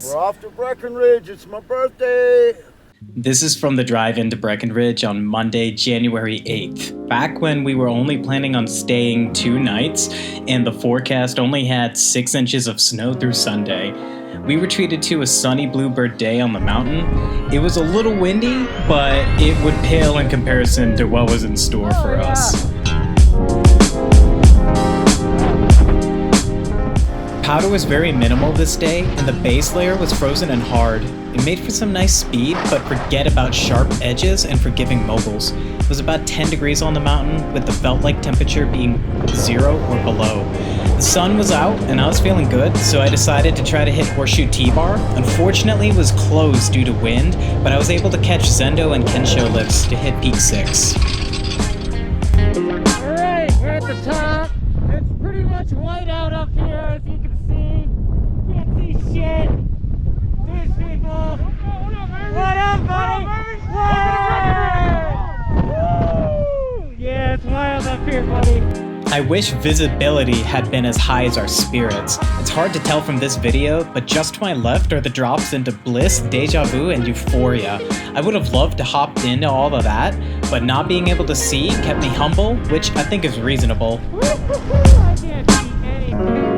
Nights. We're off to Breckenridge. It's my birthday. This is from the drive into Breckenridge on Monday, January 8th, back when we were only planning on staying 2 nights and the forecast only had 6 inches of snow through Sunday. We were treated to a sunny bluebird day on the mountain. It was a little windy, but it would pale in comparison to what was in store for us. Powder was very minimal this day, and the base layer was frozen and hard. It made for some nice speed, but forget about sharp edges and forgiving moguls. It was about 10 degrees on the mountain, with the felt-like temperature being 0 or below. The sun was out, and I was feeling good, so I decided to try to hit Horseshoe T-Bar. Unfortunately, it was closed due to wind, but I was able to catch Zendo and Kensho lifts to hit Peak 6. Alright, we're at the top. It's pretty much white out up here, as you can see. Can't see shit. There's people. What up, buddy? Woo! Yeah, it's wild up here, buddy. I wish visibility had been as high as our spirits. It's hard to tell from this video, but just to my left are the drops into bliss, deja vu, and euphoria. I would have loved to hop into all of that, but not being able to see kept me humble, which I think is reasonable. I can't see anything.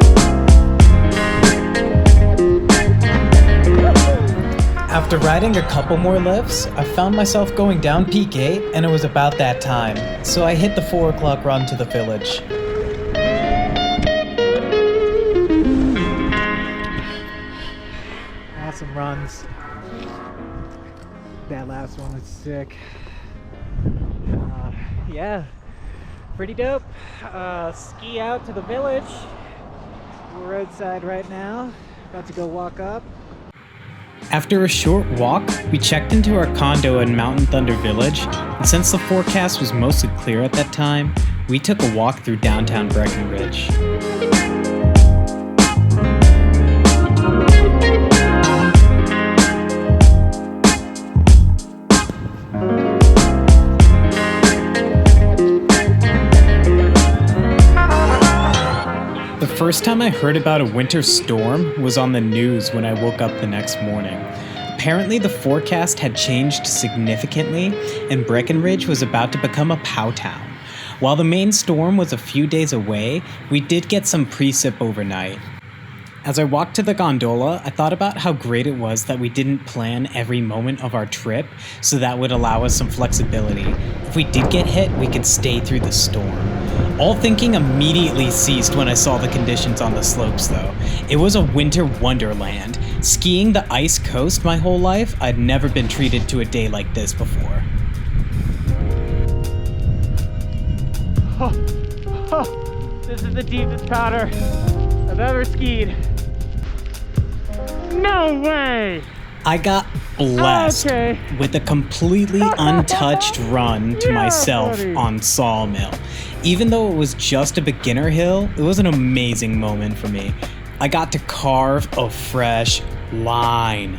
After riding a couple more lifts, I found myself going down Peak 8, and it was about that time, so I hit the 4 o'clock run to the village. Awesome runs. That last one was sick. Yeah, pretty dope. Ski out to the village. We're roadside right now. About to go walk up. After a short walk, we checked into our condo in Mountain Thunder Village, and since the forecast was mostly clear at that time, we took a walk through downtown Breckenridge. The first time I heard about a winter storm was on the news when I woke up the next morning. Apparently the forecast had changed significantly and Breckenridge was about to become a pow town. While the main storm was a few days away, we did get some precip overnight. As I walked to the gondola, I thought about how great it was that we didn't plan every moment of our trip, so that would allow us some flexibility. If we did get hit, we could stay through the storm. All thinking immediately ceased when I saw the conditions on the slopes, though. It was a winter wonderland. Skiing the ice coast my whole life, I'd never been treated to a day like this before. This is the deepest powder I've ever skied. No way! I got blessed with a completely untouched run to myself on Sawmill. Even though it was just a beginner hill, it was an amazing moment for me. I got to carve a fresh line.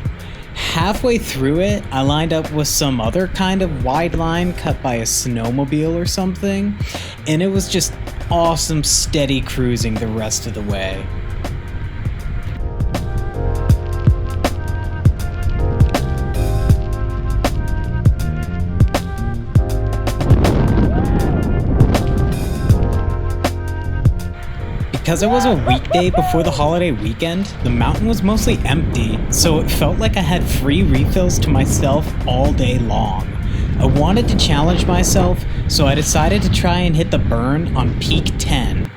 Halfway through it, I lined up with some other kind of wide line cut by a snowmobile or something, and it was just awesome steady cruising the rest of the way. Because it was a weekday before the holiday weekend, the mountain was mostly empty, so it felt like I had free refills to myself all day long. I wanted to challenge myself, so I decided to try and hit the burn on Peak 10.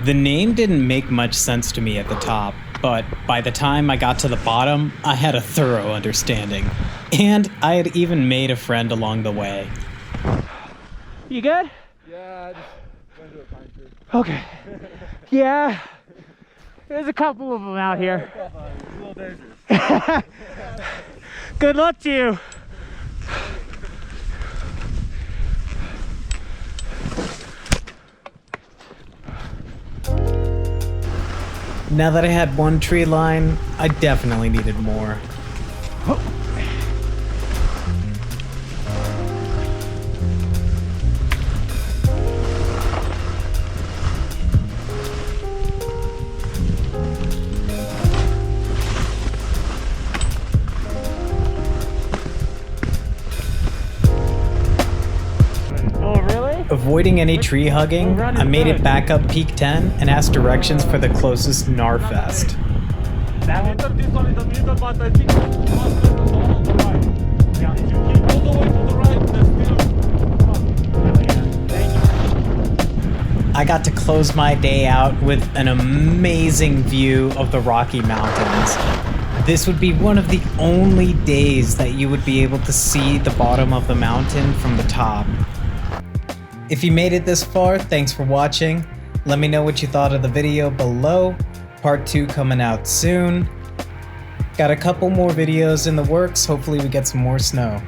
The name didn't make much sense to me at the top, but by the time I got to the bottom, I had a thorough understanding. And I had even made a friend along the way. You good? Yeah, I just went to a pine tree. Okay. Yeah. There's a couple of them out here. It's a little dangerous. Good luck to you. Now that I had one tree line, I definitely needed more. Avoiding any tree hugging, I made it back up Peak 10 and asked directions for the closest Gnarfest. This one is the middle, but I think on the right. Yeah, if you keep all the way to the right, there's still. I got to close my day out with an amazing view of the Rocky Mountains. This would be one of the only days that you would be able to see the bottom of the mountain from the top. If you made it this far, thanks for watching. Let me know what you thought of the video below. Part 2 coming out soon. Got a couple more videos in the works. Hopefully we get some more snow.